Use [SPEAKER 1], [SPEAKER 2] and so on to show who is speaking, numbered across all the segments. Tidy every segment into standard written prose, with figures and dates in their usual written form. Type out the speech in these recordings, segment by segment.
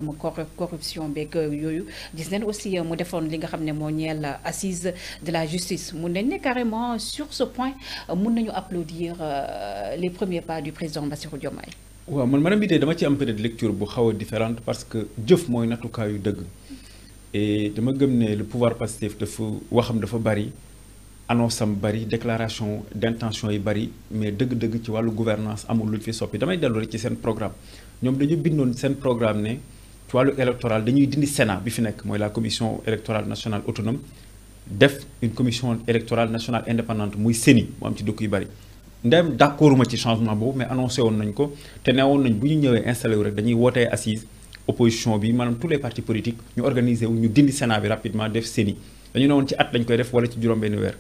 [SPEAKER 1] corruption beeg yooyu gis nañ aussi mu defoon li nga xam ne moo ñeel assise de la justice mun nañ ne carrément sur ce point mun nañu applaudir les premiers pas du président Bassirou Diomaye.
[SPEAKER 2] waaw man madame Bitèye dama ci am peut-être lecture bu xaw a différente parce que jëf mooy nattukaayu dëgg et dama gëm ne le pouvoir Pastef dafa waxam dafa bari annonce am bari déclaration d'intention yi bari mais dëgg-dëgg ci wàllu gouvernance amul lu fi soppi damay dellu rek ci seen programme ñoom dañu bindoon seen programme ne ci wàllu électoral dañuy dindi Sénat bi fi nekk mooy la commission électorale nationale autonome def une commission électorale nationale indépendante muy CENI mu am ci dëkk yu bari ndem d'accorduma ci changement boobu mais annoncé woon nañ ko te neewoon nañ bu ñu ñëwee installé wu rek dañuy wootee assise opposition bi maanaam tous les partis politiques ñu organiser wu ñu dindi Sénat bi rapidement def CENI dañu ne woon ci at lañ koy def wala ci juróom-benn weer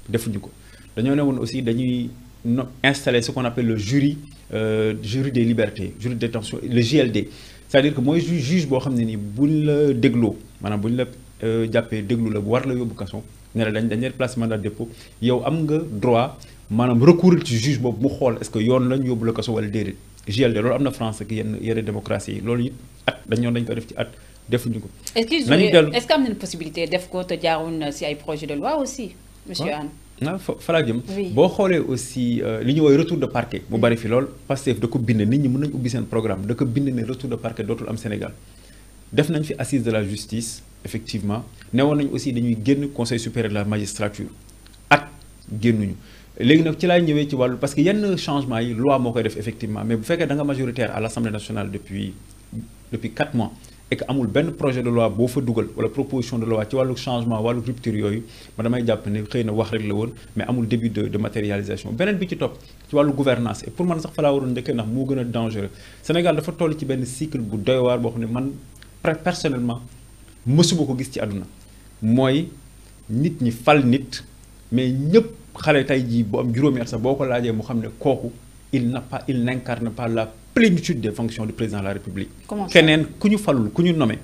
[SPEAKER 2] defuñu ko dañoo ne woon aussi dañuy installer ce qu'on appelle le jury des libertés jury de détention le JLD c'est-à-dire que mooy juge boo xam ne ni buñ la dégloo maanaam buñ la jàppee déglu la bu war la yóbbu kaso ne la dañ leen place mandat de dépôt yow am nga droit maanaam recourir ci juge boobu mu xool est-ce que yoon lañ yóbbu la kaso wala déedéet JLD loolu am na France ak yenn démocratie yi loolu it at dañ ko def ci at defuñu ko.
[SPEAKER 1] est-ce que am nañu possibilité def ko te jaarul ci ay projet de loi aussi monsieur Anne.
[SPEAKER 2] fa laa jëm boo xoolee aussi li ñu woowee retour de parquet mu bari fi lool Pastef da ko bind nit ñi mën nañu ubbi seen programme da ko bind ne retour de parquet dootul am Sénégal def nañ fi assise de la justice effectivement newoon nañ aussi dañuy génn conseil supérieur de la magistrature at génnuñu léegi nag ci laay ñëwee ci wàllu parce que yenn changement yi loi moo koy def effectivement mais bu fekkee da nga majoritaire à l'Assemblée nationale depuis 4 mois et que amul benn projet de loi boo fa dugal wala proposition de loi ci wàllu changement wàllu rupture yooyu ma damay jàpp ne xëy na wax rek la woon mais amul début de matérialisation beneen bi ci topp ci wàllu gouvernance et pour man sax fa laa waroon njëkkee ndax moo gën a dangereux Sénégal dafa toll ci benn cycle bu doy waar boo xam ne man personnellement mësuma ko gis ci àdduna mooy nit ñi fal nit mais ñëpp xale tey jii bu am juróomi at sax boo ko laajee mu xam ne kooku il n'incarne pas la plénitude des fonctions du président de la République. keneen ku ñu falul ku ñu nommé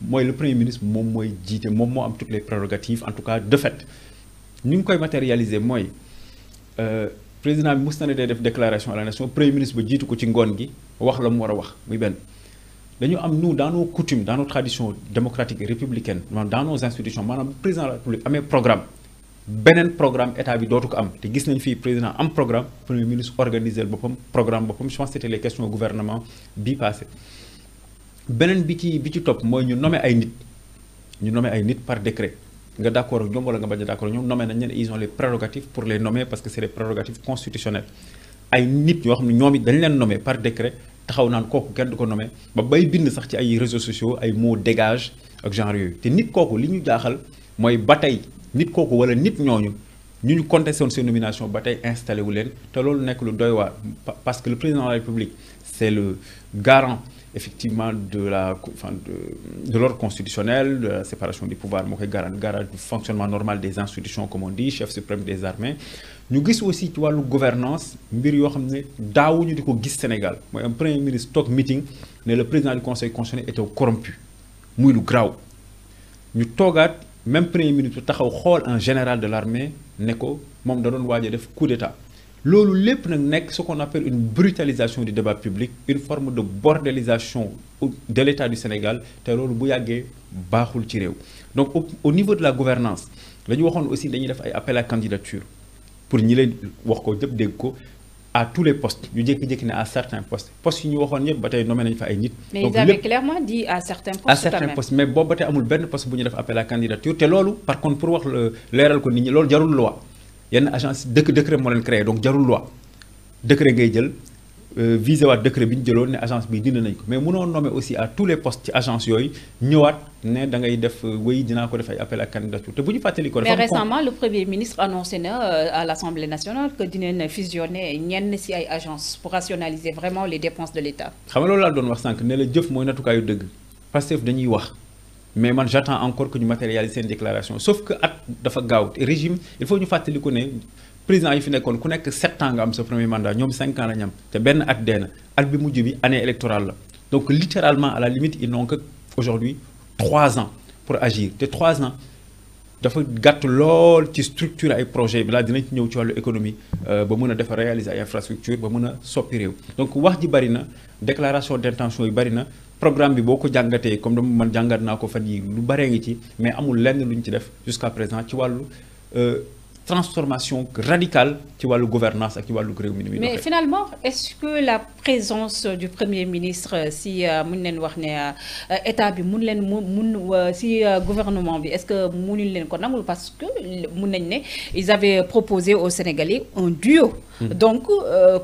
[SPEAKER 2] mooy le premier ministre moom mooy jiite moom moo am toutes les prérogatives en tout cas de fait ñu ngi koy matérialiser mooy président bi mos na ne day def déclaration à la nation premier ministre ba jiitu ko ci ngoon gi wax la mu war a wax muy benn. dañu am nous dans nos coutumes dans nos traditions démocratiques et républicaines dans nos institutions maanaam bu président de la République amee programme beneen programme état bi dootu ko am te gis nañ fii président am programme premier ministre organiser boppam programme boppam je pense que c'était les questions au gouvernement bii passé beneen bi ci topp mooy ñu nommer ay nit par décret nga d'accord ak ñoom wala nga bañ a d'accord ak ñoom nommer nañ leen ils ont les prérogatives pour les nommer parce que c'est des prérogatives constitutionnelles ay nit ñoo xam ne ñoom it dañ leen nommer par décret taxaw naan kooku kenn du ko nommer ba bay bind sax ci ay réseaux sociaux ay mots dégage ak genre yooyu te nit kooku li ñu jaaxal mooy ba tey nit kooku wala nit ñooñu ñu contesté woon seen nomination ba tey installé wu leen te loolu nekk lu doy waar parce que le président de la République c'est le garant effectivement de l'ordre constitutionnel de la séparation des pouvoirs moo koy garant du fonctionnement normal des institutions comme on dit chef suprême des armées ñu gis aussi ci wàllu gouvernance mbir yoo xam ne daawuñu di ko gis Sénégal mooy un premier ministre toog meeting ne le président du conseil constitutionnel était corrompu muy lu graaw ñu toogaat même premier ministre taxaw xool un général de l'armée ne ko moom da doon waaj a def coup d'état loolu lépp nag nekk ce qu'on appelle une brutalisation du débat public une forme de bordélisation de l'État du Sénégal te loolu bu yàggee baaxul ci réew donc au niveau de la gouvernance la ñu waxoon aussi dañuy def ay appel à candidature pour ñi leen wax ko jëpp dégg ko à tous les postes ñu jékki-jékki ne à certains postes yi ñu waxoon yëpp ba tey nommé nañu fa ay nit.
[SPEAKER 1] mais ils avaient clairement dit à certains postes.
[SPEAKER 2] à certains postes mais boobu ba tey amul benn poste bu ñu def appel à candidature te loolu par contre pour wax leeral ko nit ñi loolu jarul loi yenn agence décret moo leen créé donc jarul loi décret ngay jël visé waat décret bi ñu jëloon ne agence bi dindi nañ ko mais mënoo nommer aussi à tous les postes ci agence yooyu ñëwaat ne da ngay def wéy dinaa ko def ay appel à candidature te bu ñu fàttali ko.
[SPEAKER 1] mais récemment le premier ministre annoncé na à l'Assemblée nationale que dinañ fusionner ñenn ci ay agences pour rationaliser vraiment les dépenses de l'État.
[SPEAKER 2] xam nga loolu laa doon wax sànq ne la jëf mooy natukaayu dëgg Pastef dañuy wax mais man j'attends encore que ñu matérialiser seen déclaration sauf que at dafa gaaw te régime il faut ñu fàttali ko ne. président yi fi nekkoon ku nekk 7 ans nga am sa premier mandat ñoom 5 ans la ñu am te benn at dee na at bi mujj bi année électorale la donc littéralement à la limite ils n'ont que aujourd'hui 3 ans pour agir te 3 ans dafa gàtt lool ci structure ay projet bi laa dinañ ci ñëw ci wàllu économie ba mën a defar réaliser ay infrastructure ba mën a soppi réew donc wax ji bari na déclaration d'intention yi bari na programme bi boko jangaté comme dama man jangat nako fan yi lu baree ngi ci mais amul lenn luñ ci def jusqu'à présent ci walu transformation radicale ci walu gouvernance ak ci walu réew mi.
[SPEAKER 1] Mais finalement est-ce que la présence du Premier ministre si mun leen wax né état bi mun leen si gouvernement bi est-ce que munuñ leen ko nangul parce que mun nañ né ils avaient proposé aux Sénégalais un duo. Donc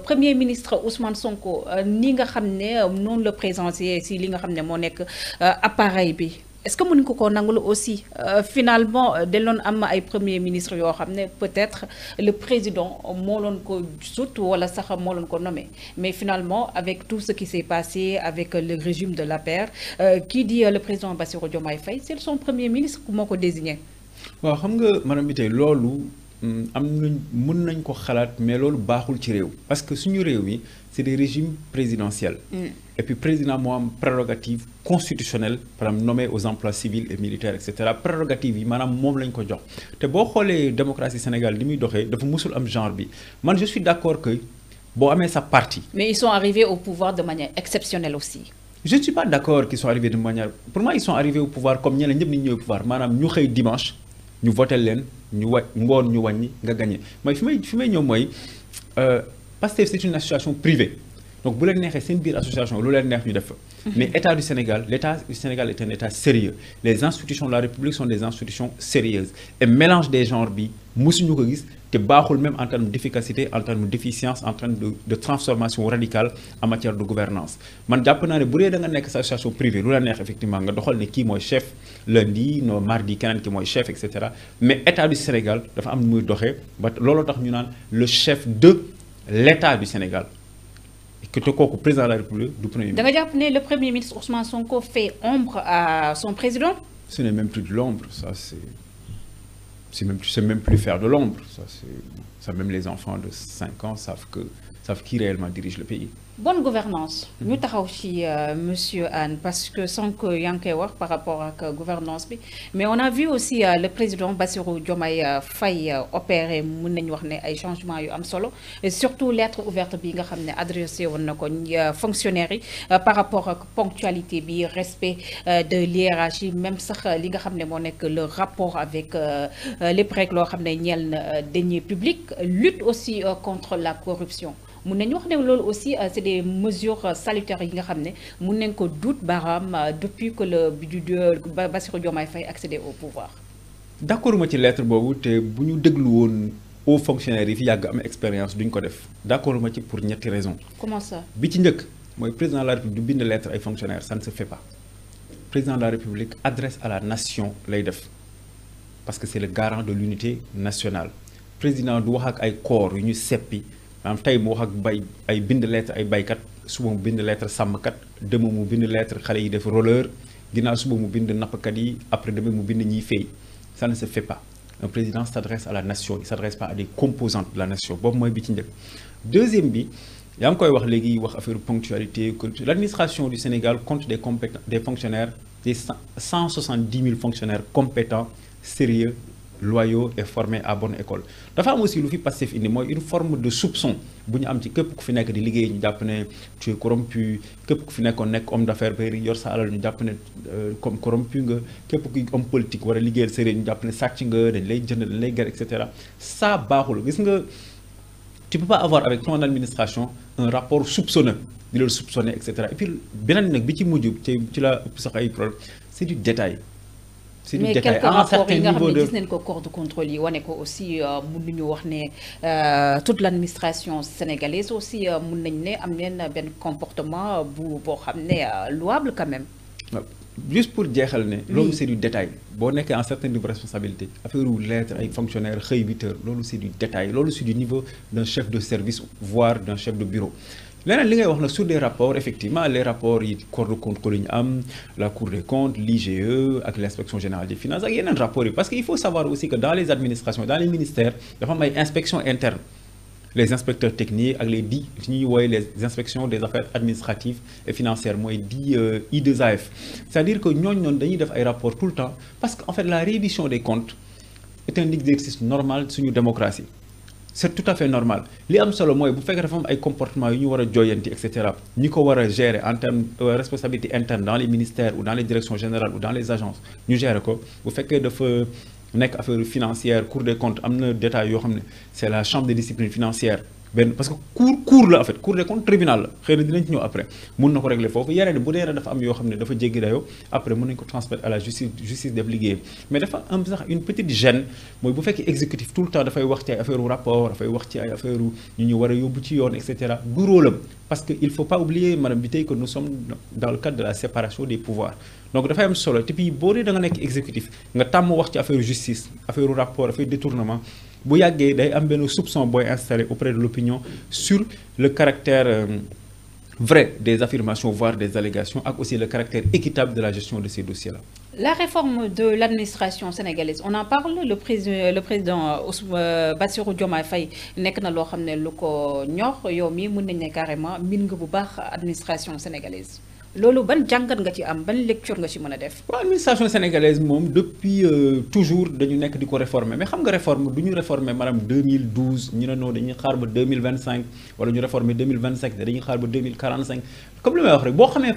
[SPEAKER 1] Premier ministre Ousmane Sonko ni nga xamné non le présenter si li nga xamné mo nek appareil bi. Est-ce que mën ko nangul aussi finalement de lon am ay premier ministre yo xamné peut-être le président moo loon ko sut wala sax moo loon ko nommé mais finalement avec tout ce qui s'est passé avec le régime de l'APR qui dit le président Bassirou Diomaye Faye c'est son premier ministre moo ko désigné.
[SPEAKER 2] waaw xam nga madame Biteye loolu am nañ mën nañ ko xalaat mais loolu baaxul ci réew parce que suñu réew mi c'est des régimes présidentiels. Et puis président moo am prérogative constitutionnelle par exemple nommé aux emplois civils et militaires et cetera prérogative yi maanaam moom lañ ko jox te boo xoolee démocratie Sénégal li muy doxee dafa musul am genre bi man je suis d'accord que boo amee sa parti.
[SPEAKER 1] Mais ils sont arrivés au pouvoir de manière exceptionnelle aussi.
[SPEAKER 2] Je ne suis pas d'accord qu'ils sont arrivés de manière pour moi ils sont arrivés au pouvoir comme ñeneen ñëpp ni ñëw au pouvoir maanaam ñu xëy dimanche ñu voté leen ñu ngoon ñu wàññi nga gagné mooy fi may ñëw mooy Pastef c'est une association privée. Donc, si vous avez une association, vous avez une mais l'État du Sénégal est un État sérieux. Les institutions de la République sont des institutions sérieuses. Et mélange des genres, c'est même en termes d'efficacité, en termes d'efficience, en termes de transformation radicale en matière de gouvernance. Je pense que si vous avez une association privée, vous avez effectivement qui est chef lundi, mardi, qui est chef, etc. Mais l'État du Sénégal, le chef de l'État du Sénégal. Que le président de la République du Premier ministre.
[SPEAKER 1] Le Premier ministre Ousmane Sonko fait ombre à son président?
[SPEAKER 2] Ce n'est même plus de l'ombre, ça c'est même plus faire de l'ombre. Ça même les enfants de 5 ans savent qui réellement dirige le pays.
[SPEAKER 1] Bonne gouvernance. Nous avons aussi monsieur Anne parce que sans que Yanké wax par rapport à la gouvernance mais on a vu aussi le président Bassirou Diomaye Faye opérer mun nañ wax né ay changements yu am solo et surtout lettre ouverte bi nga xamné adressé won nako fonctionnaires yi par rapport à ponctualité bi respect de l'hiérarchie même sax li nga xamné mo nek le rapport avec les règles lo xamné ñeel na deniers publics lutte aussi contre la corruption. Mun nañu wax ne loolu aussi c'est des mesures salutaires yi nga xam ne mun nañ ko duut baaraam depuis que le Bassirou Diomaye Faye accédé au pouvoir.
[SPEAKER 2] D'accord ma ci lettre boobu te bu ñu déglu woon aux fonctionnaires yi fi yàgg am expérience duñ ko def d'accord ma ci pour ñetti raisons.
[SPEAKER 1] Comment ça? Bi
[SPEAKER 2] ci njëkk mooy président de la République du bind lettre ay fonctionnaires ça ne se fait pas. Président de la République adresse à la nation lay def parce que c'est le garant de l'unité nationale. Président du wax ak ay corps yu ñu seppi. am tay mo wax ak bay ay bind lettre ay baykat suba mu bind lettre sàmmkat dem mu bind lettre xale yi def roller ginnaaw suba mu bind nappkat yi après demain mu bind ñiy fay ça ne se fait pas. Un président s'adresse à la nation il s'adresse pas à des composantes de la nation boobu mooy bi ci njëkk. Deuxième bi yaa ngi koy wax léegi wax affaire ponctualité l'administration du Sénégal compte des fonctionnaires des 170 000 fonctionnaires compétents sérieux loyaux et formés à bonne école. Dafa am aussi lu fi Pastef indi mooy une forme de soupçon bu ñu am ci képp ku fi nekk di liggéey ñu jàpp ne tu es corrompu képp ku fi nekkoon nekk homme d'affaires bëri yor sa alal ñu jàpp ne comme corrompu nga képp ku homme politique war a liggéeyal sa réew ñu jàpp ne sàcc nga dañ lay jënd dañ lay ger et cetera ça baaxul gis nga tu peux pas avoir avec ton administration un rapport soupçonneux di leen soupçonner et cetera et puis beneen nag bi ci mujj ci la ëpp sax ay problème c'est du détail. C'est
[SPEAKER 1] mais quelques rapports yi nga xam ne gis nañ ko corps de contrôle yi wane ko aussi mun nañu wax ne toute l'administration sénégalaise aussi mun nañ ne am neen benn comportement boo xam ne louable quand même.
[SPEAKER 2] Juste pour jeexal ne loolu c'est du détail boo nekkee en certain niveau de responsabilité affaire wu lettre ay fonctionnaires xëy 8 heures loolu c'est du détail loolu c'est du niveau d'un chef de service voire d'un chef de bureau. Leneen li ngay wax nag sur des rapports effectivement les rapports yi corps de contrôle yi ñu am la Cour des comptes l'IGE ak l'inspection générale des finances ak yeneen rapports yi parce que il faut savoir aussi que dans les administrations dans les ministères dafa am ay inspections internes les inspecteurs techniques ak les ñuy wooye les inspections des affaires administratives et financières mooy I2AF c'est-à-dire que ñooñu noonu dañuy def ay rapports tout le temps parce que en fait la reddition des comptes est un exercice normal suñu démocratie c'est tout à fait normal li am solo mooy bu fekkee dafa am ay comportements yu ñu war a jooyanti et cetera ñi ko war a gérer en termes de responsabilité interne dans les ministères ou dans les directions générales ou dans les agences ñu gérer ko bu fekkee dafa nekk affaire financière Cour des comptes am na détail yoo xam ne c'est la chambre de discipline financière benn parce que cour la en fait Cour des comptes tribunal la xëy na dinañ ci ñëw après mun na ko régler foofu yeneen bu dee dafa am yoo xam ne dafa jéggi dayoo après mën nañ ko transmettre à la justice def liggéeyam mais dafa am sax une petite gêne mooy bu fekkee exécutif tout le temps dafay wax ci ay affaire rapport dafay wax ci ay affaire ñu war a yóbbu ci yoon et cetera du rôle am parce que il faut pas oublier madame Bitèye que nous sommes dans le cadre de la séparation des pouvoirs donc dafay am solo te puis boo dee da nga nekk exécutif nga tàmm wax ci affaire justice affaire rapport affaire détournement bu yàggee day am benn soupçon booy installé auprès de l'opinion sur le caractère vrai des affirmations voire des allégations ak aussi le caractère équitable de la gestion de ces dossiers-là.
[SPEAKER 1] La réforme de l'administration sénégalaise on en parle le président Bassirou Diomaye Faye nekk na loo xam ne lu ko ñor yow mii mën nañ ne carrément min nga bu baax administration sénégalaise. loolu ban jàngat nga ci am ban lecture nga ci mën a def.
[SPEAKER 2] waaw administration sénégalaise moom depuis toujours dañu nekk di ko réformer mais xam nga réforme du ñu réformer maanaam 2012 ñu ne non dañuy xaar ba 2025 wala ñu réformer 2025 dañuy xaar ba 2045 comme li may wax rek boo xamee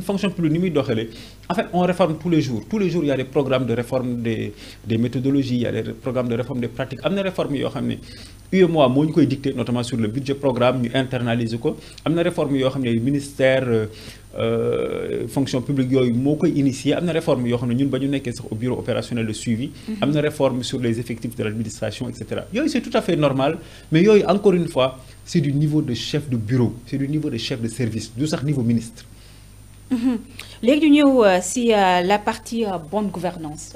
[SPEAKER 2] fonction publique ni muy doxalee en fait on réforme tous les jours il y a des programmes de réforme des méthodologies il y a des programmes de réforme des pratiques am na réforme yoo xam ne UEMOA moo ñu koy dicté notamment sur le budget programme ñu internaliser ko am na réforme yoo xam ne ministère fonction publique yooyu moo koy initier am na réforme yoo xam ne ñun ba ñu nekkee sax au bureau opérationnel de suivi am na réforme sur les effectifs de l'administration et cetera yooyu c'est tout à fait normal mais yooyu encore une fois c'est du niveau de chef de bureau c'est du niveau de chef de service du sax niveau ministre.
[SPEAKER 1] léegi ñu ñëw si la partie bonne gouvernance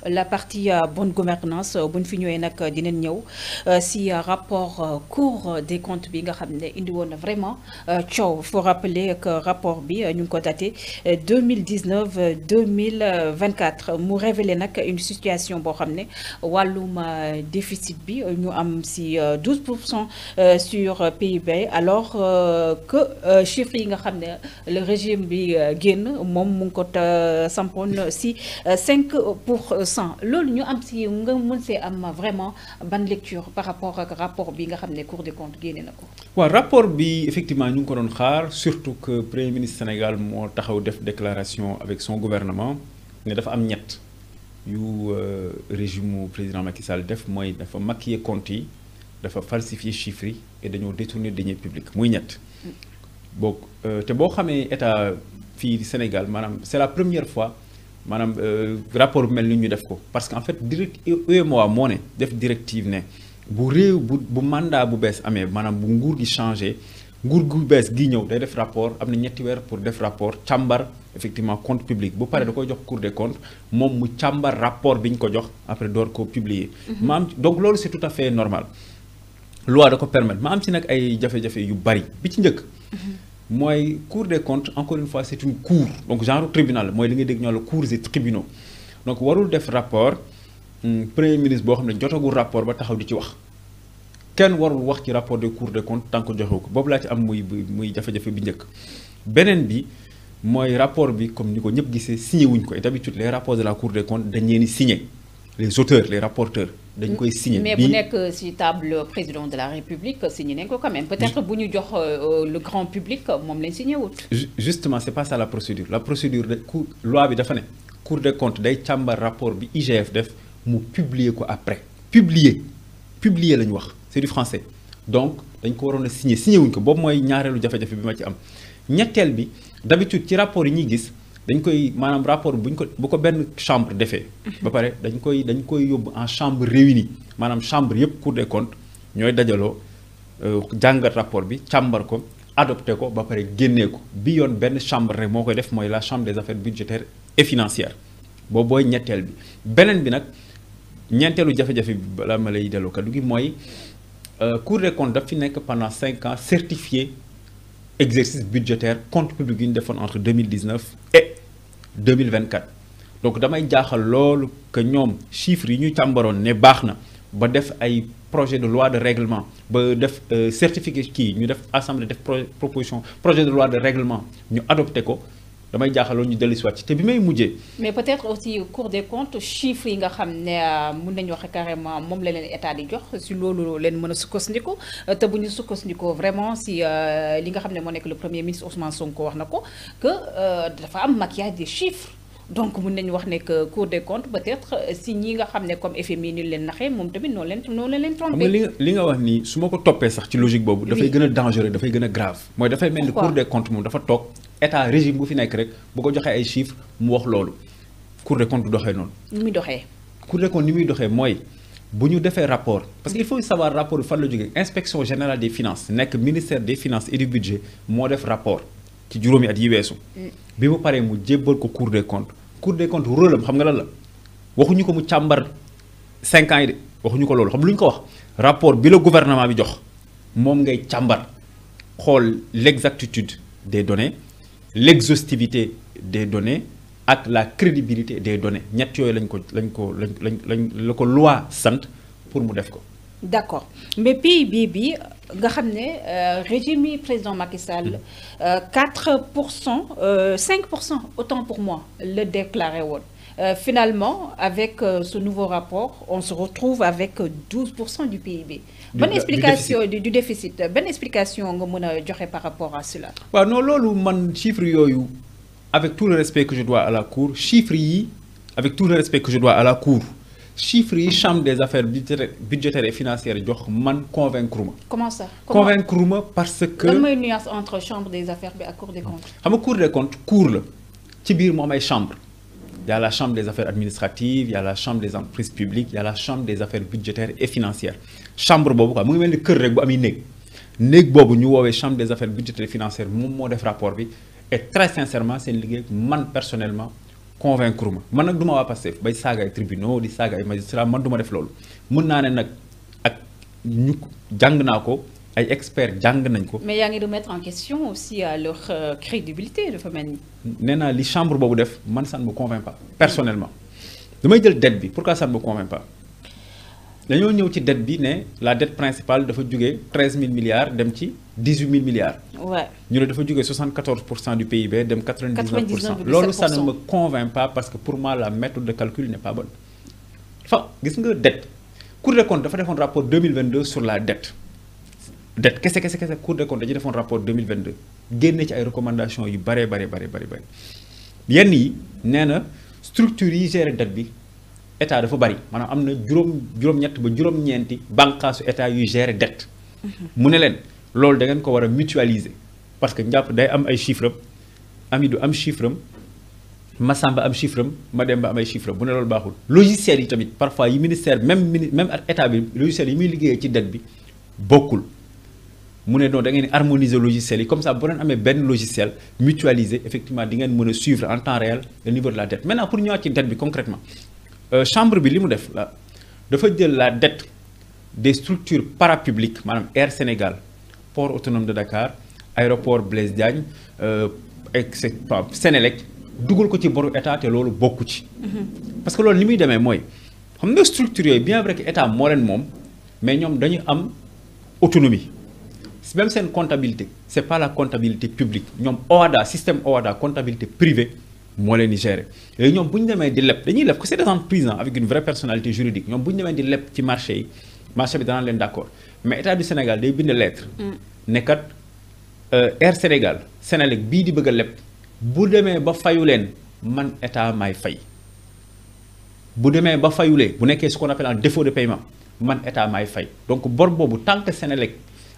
[SPEAKER 1] bu ñu fi ñëwee nag dinañ ñëw si rapport Cour des comptes bi nga xam ne indi woon na vraiment coow. faut rappeler que rapport bi ñu ngi ko daté 2019-2024 mu révélé nag une situation boo xam ne wàllum déficit bi ñu am si 12% sur PIB alors que chiffres yi nga xam ne le régime bi génn moom mu ngi ko sampoon si 5%. loolu ñu am si nga mën see am vraiment ban lecture par rapport ak rapport bi nga xam ne Cour des comptes génne na ko.
[SPEAKER 2] waaw rapport bi effectivement ñu ngi ko doon xaar surtout que premier ministre Sénégal moo taxaw def déclaration avec son gouvernement ne dafa am ñett yu régime président Macky Sall def mooy dafa maquiller comptes yi dafa falsifier chiffres yi et dañoo détourner deniers publics muy ñett boog te boo xamee état fii Sénégal maanaam c'est la première fois maanaam rapport bu mel ni ñu def ko parce que en fait UEMOA moo ne def directive ne bu réew bu mandat bu bees amee maanaam bu nguur gi changé nguur gu bees gi ñëw day def rapport am na ñetti weer pour def rapport càmbar effectivement compte public bu pare da koy jox Cour des comptes moom mu càmbar rapport bi ñu ko jox après door ko publier. donc loolu c'est tout à fait normal loi da ko permettre ma am ci nag ay jafe-jafe yu bari bi ci njëkk. mooy Cour des comptes encore une fois c'est une cour donc genre tribunal mooy li nga dégg ñoo la cours et tribunaux donc warul def rapport premier ministre boo xam ne jotagul rapport ba taxaw di ci wax kenn warul wax ci rapport de Cour des comptes tant que joxewu ko boobu laa ci am muy jafe-jafe bi njëkk. beneen bi mooy rapport bi comme ni ko ñëpp gisee signé wuñ ko et d'habitude les rapports de la Cour des comptes dañ leen di signé les auteurs les rapporteurs. dañ koy signé
[SPEAKER 1] mais bu nekk ci table président de la République signé nañ ko quand même peut-être bu ñu jox le grand public moom lañ signé wut.
[SPEAKER 2] justement c'est pas ça la procédure de loi bi dafa ne Cour des comptes day càmbar rapport bi IGF def mu publier ko après publier la ñu wax c'est du français donc dañ ko waroon a signé wuñ ko boobu mooy ñaareelu jafe-jafe bi ma ci am ñetteel bi d'habitude ci rapport yi ñuy gis. dañ koy maanaam rapport bu ko benn chambre defee ba pare dañ koy yóbbu en chambre réunie maanaam chambre yëpp Cour des comptes ñooy dajaloo jàngat rapport bi càmbar ko adopté ko ba pare génnee ko bi yoon benn chambre rek moo koy def mooy la chambre des affaires budgétaires et financières boobu booy ñetteel bi beneen bi nag ñeenteelu jafe-jafe bi balaa ma lay delloo kaddu gi mooy Cour des comptes daf fi nekk pendant 5 ans certifié exercice budgétaire compte public yu ñu defoon entre 2019 et 2024 donc damay jaaxal loolu que ñoom chiffres yi ñu càmbaroon ne baax na ba def ay projet de loi de règlement ba def certificat kii ñu def assemblée def proposition projet de loi de règlement ñu adopté ko damay jaaxaloon ñu dellu si waat ci te bi may mujjee.
[SPEAKER 1] mais peut-être aussi Cour des comptes chiffres yi nga xam ne mën nañu wax carrément moom la leen état di jox si loolu leen mën a sukkandiku te bu ñu sukkandikoo vraiment si li nga xam ne moo nekk le premier ministre Ousmane Sonko wax na ko que dafa am maquillage des chiffres. donc mën nañu wax ne que Cour des comptes peut-être si ñi nga xam ne comme FMI ni leen naxee moom tamit noonu leen trompé.
[SPEAKER 2] xam nga li nga wax nii su ma ko toppee sax ci logique boobu. dafay gën a dangereux dafay gën a grave. mooy dafay mel ni Cour des comptes moom dafa toog état régime bu fi nekk rek bu ko joxee ay chiffres mu wax loolu Cour des comptes du doxee noonu.
[SPEAKER 1] ni muy doxee.
[SPEAKER 2] Cour des comptes ni muy doxee mooy bu ñu defee rapport parce que il faut savoir rapport bi fan la jógee inspection générale des finances nekk ministère des finances et du budget moo def rapport ci juróomi at yi weesu. bi mu paree mu jébbal ko Cour des comptes. Cour des comptes rôle am xam nga lan la waxuñu ko mu càmbar 5 ans yi de waxuñu ko loolu xam lu ñu ko wax rapport bi la gouvernement bi jox moom ngay càmbar xool l'exactitude des données l'exhaustivité des données ak la crédibilité des données ñett yooyu la ko loi sant pour mu def ko.
[SPEAKER 1] d'accord mais PIB bi nga xam ne régime yi président Macky Sall 4% 5% autant pour moi le déclaré woon finalement avec ce nouveau rapport on se retrouve avec 12% du PIB. Bonne explication du déficit bonne explication nga mën a joxe par rapport à cela.
[SPEAKER 2] waaw non loolu man chiffres yooyu avec tout le respect que je dois à la Cour chiffres yi avec tout le respect que je dois à la Cour. chiffres yi chambre des affaires budgétaires et financières jox man convaincre ma.
[SPEAKER 1] comment ça
[SPEAKER 2] convaincre ma parce que.
[SPEAKER 1] lan mooy nuance entre chambre des affaires bi ak Cour des comptes.
[SPEAKER 2] xam nga Cour des comptes cour la ci biir mu am ay chambre y a la chambre des affaires administratives y a la chambre des entreprises publiques y a la chambre des affaires budgétaires et financières chambre boobu quoi mu ngi mel ni kër rek bu amee néeg boobu ñu woowee chambre des affaires budgétaires et financières moom moo def rapport bi et très sincèrement seen liggéey man personnellement. convaincre ma man nag du ma waa Pastef bay saaga ay tribunaux di saaga ay magistrats man du ma def loolu mën naa ne nag ak ñu jàng naa ko ay experts jàng nañ ko.
[SPEAKER 1] mais yaa ngi remettre en question aussi leur crédibilité dafa mel ni.
[SPEAKER 2] nee naa li chambre boobu def man ça ne me convainc pas personnellement damay jël dette bi pourquoi ça ne me convainc pas dañoo ñëw ci dette bi ne la dette principale dafa jógee 13 000 milliards dem ci 18 000 milliards.
[SPEAKER 1] Ouais.
[SPEAKER 2] ñu ne dafa jógee 74% du PIB dem 99%. loolu ça ne me convainc pas parce que pour moi la méthode de calcul n'est pas bonne. enfin gis nga dette Cour des comptes dafa defoon rapport 2022 sur la dette kese Cour des comptes dañuy defoon rapport 2022 génne ci ay recommandations yu bare yenn yi nee na structure yi gérer dette bi état dafa bari maanaam am na juróom-ñett ba juróom-ñeenti bànqaasu état yuy gérer dette. mu ne leen loolu da ngeen ko war a mutualiser parce que njàpp day am ay chiffres am Amidou am chiffre am Massamba am chiffre am Mademba am ay chiffres bu ne loolu baaxul. logiciel yi tamit parfois yi ministère même ak état bi logiciel yi muy liggéeyee ci dette bi bokkul mu ne non da ngeen harmoniser logiciel yi comme ça bu leen amee benn logiciel mutualiser effectivement di ngeen mën a suivre en temps réel le niveau de la dette maintenant pour ñëwaat ci dette bi concrètement chambre bi li mu def la dafa jël la dette des structures parapubliques maanaam Air Sénégal port autonome de Dakar aéroport Blaise Diagne Sénélec dugal ko ci boru état te loolu bokku ci. parce que loolu li muy demee mooy xam nga structures yooyu bien vrai que état moo leen moom mais ñoom dañu am autonomie même seen comptabilité c'est pas la comptabilité publique ñoom OHADA système OHADA comptabilité privée moo leen di gérer léegi ñoom bu ñu demee di leb dañuy leb que c'est des entreprises avec une vraie personnalité juridique ñoom bu ñu demee di leb ci marché yi marché bi danaa leen d'accord mais état du Sénégal day bind lettre. ne kat Air Sénégal Sénélec bii di bëgg a leb bu demee ba fayu leen man état may fay bu demee ba fayulee bu nekkee ce qu'on appelle un défaut de paiement man état may fay donc bor boobu tant que Sénélec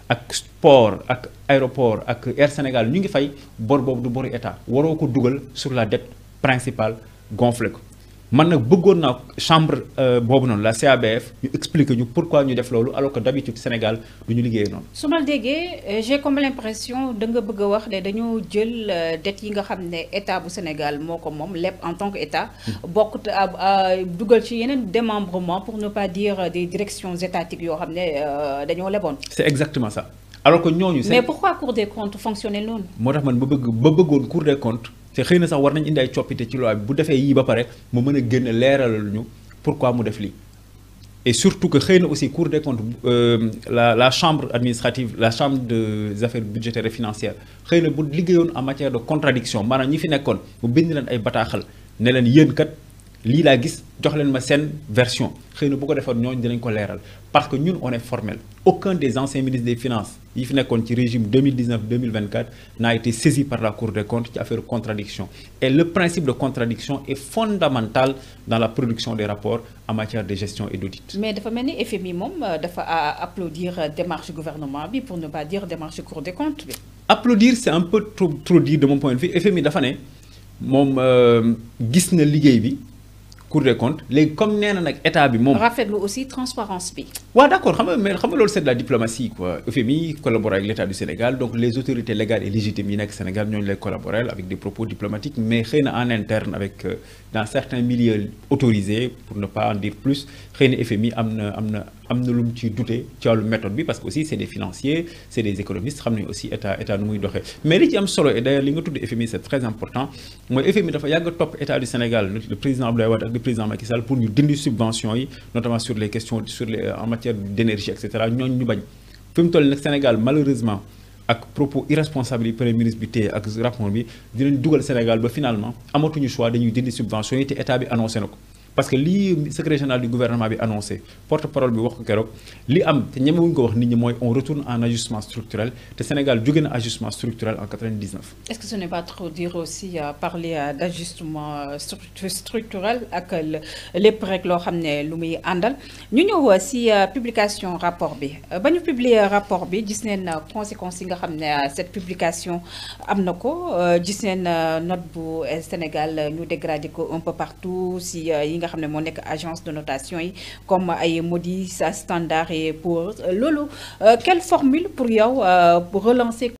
[SPEAKER 2] ak port ak aéroport ak Air Sénégal ñu ngi fay bor boobu du boru état waroo ko dugal sur la dette principale gonflé ko man nag bëggoon naa chambre boobu noonu la CABF ñu expliquer ñu pourquoi ñu def loolu alors que d'habitude Sénégal du ñu liggéeyee noonu.
[SPEAKER 1] su ma déggee j'ai comme l'impression da nga bëgg a wax ne dañoo jël dette yi nga xam ne état bu Sénégal moo ko moom lépp en tant que état bokk dugal ci yeneen démembrement pour ne pas dire des directions étatiques yoo xam ne dañoo leboon.
[SPEAKER 2] c'est exactement ça alors que ñooñu.
[SPEAKER 1] mais pourquoi Cour des comptes fonctionner noonu.
[SPEAKER 2] moo tax man ba bëggoon Cour des comptes. te xëy na sax war nañ indi ay coppite ci loi bi bu defee yii ba pare mu mën a génn leeralal ñu pourquoi mu def lii et surtout que xëy na aussi Cour des comptes la chambre administrative la chambre des affaires budgétaires et financières xëy na bu liggéeyoon en matière de contradiction maanaam ñi fi nekkoon bu bind leen ay bataaxal ne leen yéen kat lii laa gis jox leen ma seen version xëy na bu ko defoon ñooñu dinañ ko leeral parce que ñun on est formel aucun des anciens ministres des finances yi fi nekkoon ci régime 2019-2024 n'a été saisi par la Cour des comptes ci affaire contradiction et le principe de contradiction est fondamental dans la production des rapports en matière de gestion et d'audit.
[SPEAKER 1] Mais dafa mel ni FMI moom dafa applaudir démarche gouvernement bi pour ne pas dire démarche Cour des comptes bi.
[SPEAKER 2] Applaudir c'est un peu trop dire de mon point de vue FMI dafa ne moom gis na liggéey bi. Cour des comptes léegi comme nee na nag état bi moom.
[SPEAKER 1] rafetlu aussi transparence bi.
[SPEAKER 2] waaw d'accord xam nga loolu c'est de la diplomatie quoi FMI collabore avec l'État du Sénégal donc les autorités légales et légitimes yi nekk Sénégal ñooñu lay collaborer avec des propos diplomatiques mais xëy na en interne avec dans certains milieux autorisés pour ne pas en dire plus xëy na FMI am na lu mu ciy douter ci wàllu méthode bi parce que aussi c'est des financiers c'est des économistes xam nañu aussi état nu muy doxee mais li ci am solo et d'ailleurs li nga tudd FMI c'est très important mooy FMI dafa yàgg topp État du Sénégal le président Abdoulaye Wade ak le président Macky Sall pour ñu dindi subventions yi notamment sur les questions en matière d'énergie et cetera ñooñu ñu bañ fi mu toll nag Sénégal malheureusement ak propos irresponsable yi premier ministre bi téye ak rapport bi dinañ dugal Sénégal ba finalement amatuñu choix dañuy dindi subventions yi te état bi annoncé na ko parce que lii secrétaire général du gouvernement bi annoncé porte-parole bi wax ko keroog li am te ñemewuñu ko wax nit ñi mooy on retourne en ajustement structurel te Sénégal jóge na ajustement structurel en 99.
[SPEAKER 1] Est-ce que ce n'est pas trop dire aussi parler d'ajustement structurel ak lépp rek loo xam ne lu muy àndal ñu ñëw si publication rapport bi ba ñu publier rapport bi gis neen conséquences yi nga xam ne cette publication am na ko gis neen note bu Sénégal ñu dégradé ko un peu partout si nga xam ne moo nekk agence de notation yi comme ay Moody's Standard et Poor's loolu quelle formule pour yow pour relancer